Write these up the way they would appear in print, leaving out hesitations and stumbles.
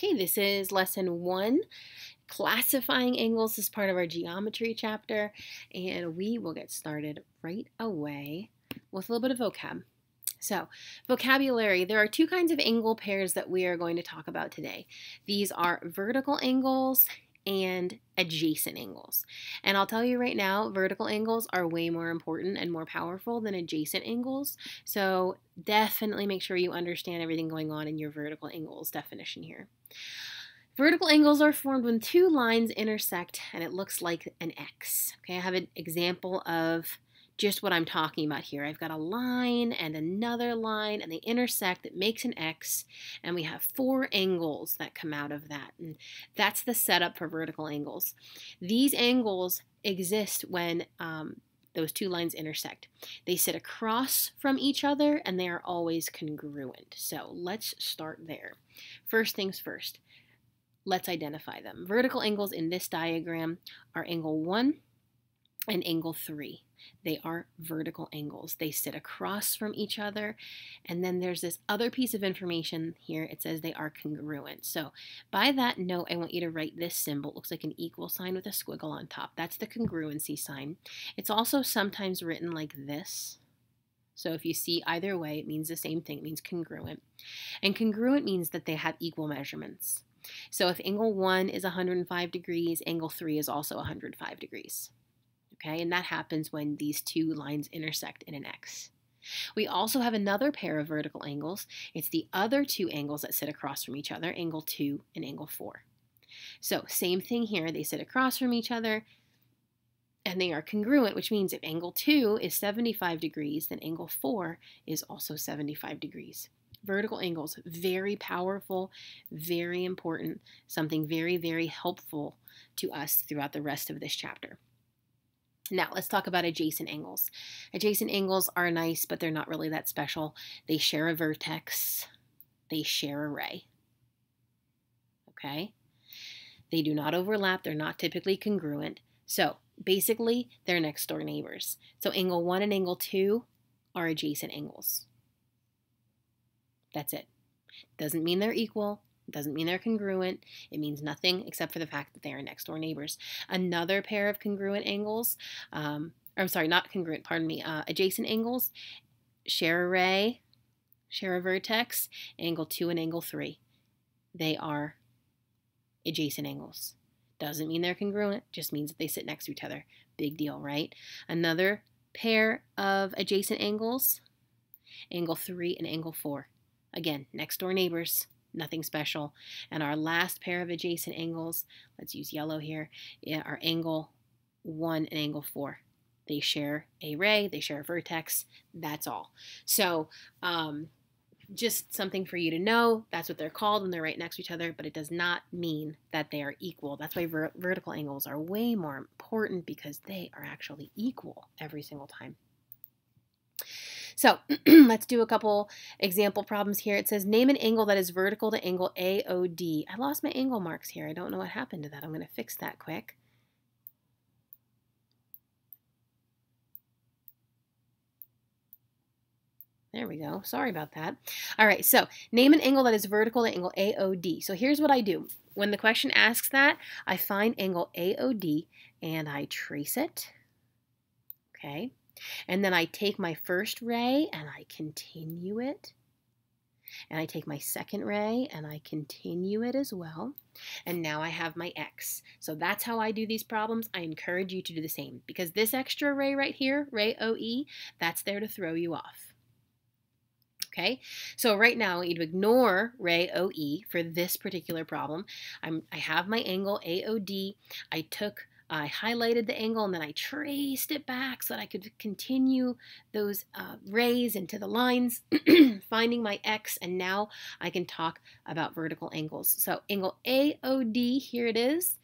Okay, this is lesson 1, classifying angles as part of our geometry chapter, and we will get started right away with a little bit of vocab. So, vocabulary, there are two kinds of angle pairs that we are going to talk about today. These are vertical angles and adjacent angles. And I'll tell you right now, vertical angles are way more important and more powerful than adjacent angles. So definitely make sure you understand everything going on in your vertical angles definition here. Vertical angles are formed when two lines intersect and it looks like an X. Okay, I have an example of just what I'm talking about here. I've got a line and another line and they intersect, it makes an X, and we have 4 angles that come out of that. And that's the setup for vertical angles. These angles exist when those two lines intersect. They sit across from each other and they are always congruent. So let's start there. First things first, let's identify them. Vertical angles in this diagram are angle 1 and angle 3. They are vertical angles. They sit across from each other. And then there's this other piece of information here. It says they are congruent. So by that note, I want you to write this symbol. It looks like an equal sign with a squiggle on top. That's the congruency sign. It's also sometimes written like this. So if you see either way, it means the same thing. It means congruent. And congruent means that they have equal measurements. So if angle 1 is 105 degrees, angle 3 is also 105 degrees. Okay, and that happens when these two lines intersect in an X. We also have another pair of vertical angles. It's the other two angles that sit across from each other, angle 2 and angle 4. So same thing here, they sit across from each other and they are congruent, which means if angle 2 is 75 degrees, then angle 4 is also 75 degrees. Vertical angles, very powerful, very important, something very, very helpful to us throughout the rest of this chapter. Now, let's talk about adjacent angles. Adjacent angles are nice, but they're not really that special. They share a vertex. They share a ray. Okay? They do not overlap. They're not typically congruent. So, basically, they're next door neighbors. So, angle 1 and angle 2 are adjacent angles. That's it. Doesn't mean they're equal. Doesn't mean they're congruent. It means nothing except for the fact that they are next door neighbors. Another pair of congruent angles, I'm sorry, not congruent, pardon me, adjacent angles share a ray, share a vertex, angle 2 and angle 3. They are adjacent angles. Doesn't mean they're congruent, just means that they sit next to each other. Big deal, right? Another pair of adjacent angles, angle 3 and angle 4. Again, next door neighbors. Nothing special. And our last pair of adjacent angles, let's use yellow here, are angle 1 and angle 4. They share a ray, they share a vertex, that's all. So just something for you to know. That's what they're called when they're right next to each other, but it does not mean that they are equal. That's why vertical angles are way more important, because they are actually equal every single time. So let's do a couple example problems here. It says, name an angle that is vertical to angle AOD. I lost my angle marks here. I don't know what happened to that. I'm going to fix that quick. There we go. Sorry about that. All right, so name an angle that is vertical to angle AOD. So here's what I do. When the question asks that, I find angle AOD and I trace it. Okay. And then I take my first ray and I continue it. And I take my second ray and I continue it as well. And now I have my X. So that's how I do these problems. I encourage you to do the same, because this extra ray right here, ray OE, that's there to throw you off. Okay, so right now I want you to ignore ray OE for this particular problem. I have my angle AOD. I highlighted the angle and then I traced it back so that I could continue those rays into the lines, finding my X, and now I can talk about vertical angles. So angle AOD, here it is.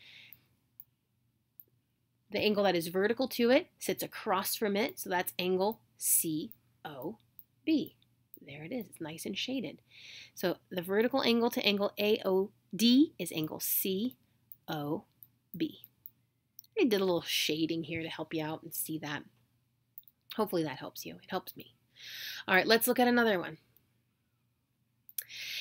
The angle that is vertical to it sits across from it, so that's angle COB. There it is. It's nice and shaded. So the vertical angle to angle AOD is angle COB. I did a little shading here to help you out and see that. Hopefully that helps you. It helps me. All right, let's look at another one.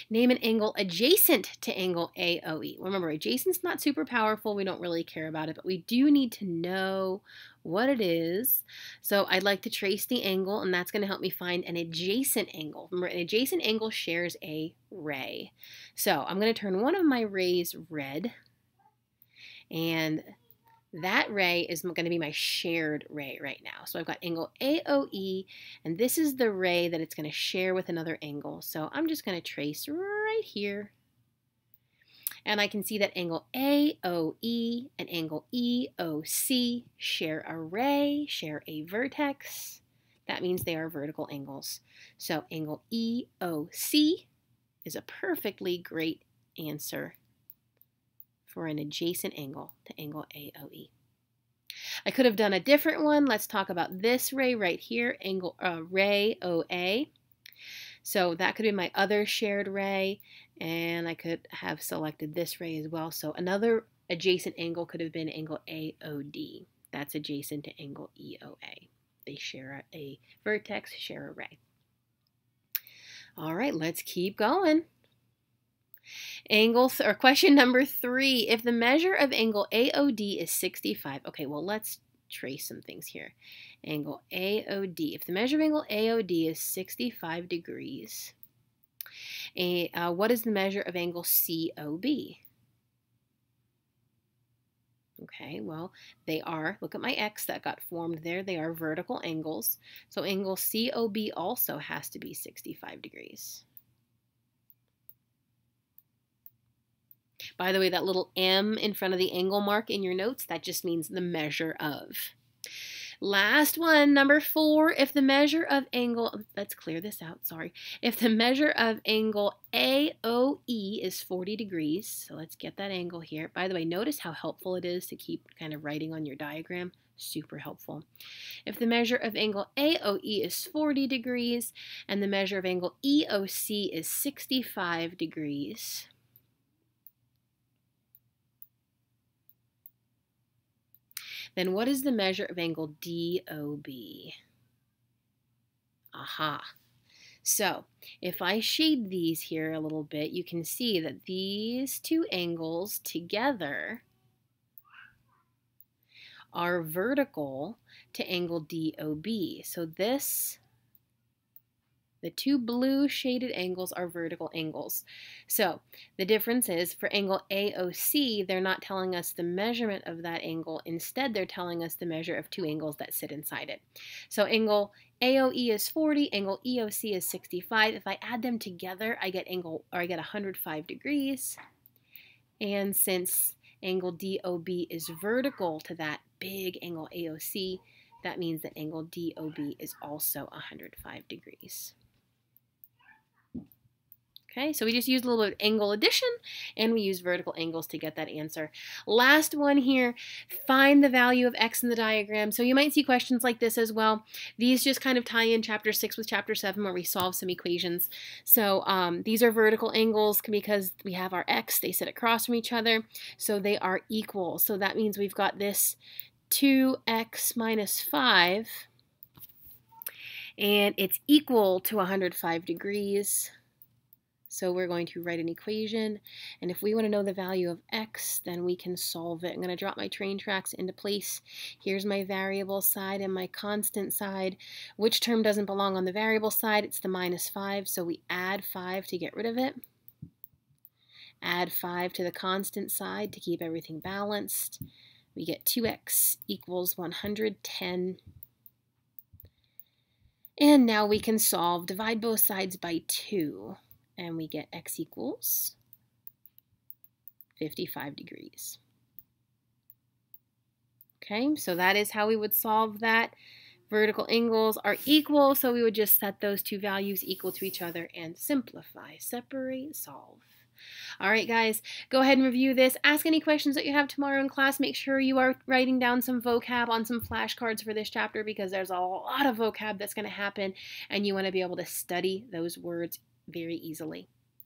Name an angle adjacent to angle AOE. Remember, adjacent's not super powerful. We don't really care about it, but we do need to know what it is. So I'd like to trace the angle, and that's going to help me find an adjacent angle. Remember, an adjacent angle shares a ray. So I'm going to turn one of my rays red, and that ray is going to be my shared ray right now. So I've got angle AOE, and this is the ray that it's going to share with another angle. So I'm just going to trace right here. And I can see that angle AOE and angle EOC share a ray, share a vertex. That means they are vertical angles. So angle EOC is a perfectly great answer for an adjacent angle to angle AOE. I could have done a different one. Let's talk about this ray right here, angle ray OA. So that could be my other shared ray, and I could have selected this ray as well. So another adjacent angle could have been angle AOD. That's adjacent to angle EOA. They share a vertex, share a ray. All right, let's keep going. Question number 3. If the measure of angle AOD is 65, okay, well, let's trace some things here. Angle AOD. If the measure of angle AOD is 65 degrees, what is the measure of angle COB? Okay, well, they are, look at my X that got formed there, they are vertical angles. So angle COB also has to be 65 degrees. By the way, that little M in front of the angle mark in your notes, that just means the measure of. Last one, number 4, if the measure of angle, let's clear this out, sorry. If the measure of angle AOE is 40 degrees, so let's get that angle here. By the way, notice how helpful it is to keep kind of writing on your diagram. Super helpful. If the measure of angle AOE is 40 degrees and the measure of angle EOC is 65 degrees, then what is the measure of angle DOB? Aha. So if I shade these here a little bit, you can see that these two angles together are vertical to angle DOB. So the two blue shaded angles are vertical angles. So the difference is for angle AOC, they're not telling us the measurement of that angle. Instead, they're telling us the measure of two angles that sit inside it. So angle AOE is 40, angle EOC is 65. If I add them together, I get 105 degrees. And since angle DOB is vertical to that big angle AOC, that means that angle DOB is also 105 degrees. Okay, so we just used a little bit of angle addition, and we use vertical angles to get that answer. Last one here, find the value of x in the diagram. So you might see questions like this as well. These just kind of tie in chapter 6 with chapter 7 where we solve some equations. So these are vertical angles because we have our x, they sit across from each other, so they are equal. So that means we've got this 2x minus 5, and it's equal to 105 degrees. So we're going to write an equation, and if we want to know the value of x, then we can solve it. I'm going to drop my train tracks into place. Here's my variable side and my constant side. Which term doesn't belong on the variable side? It's the minus 5, so we add 5 to get rid of it. Add 5 to the constant side to keep everything balanced. We get 2x equals 110. And now we can solve. Divide both sides by 2. And we get x equals 55 degrees. Okay, so that is how we would solve that. Vertical angles are equal, so we would just set those two values equal to each other and simplify, separate, solve. All right, guys, go ahead and review this. Ask any questions that you have tomorrow in class. Make sure you are writing down some vocab on some flashcards for this chapter because there's a lot of vocab that's going to happen, and you want to be able to study those words very easily.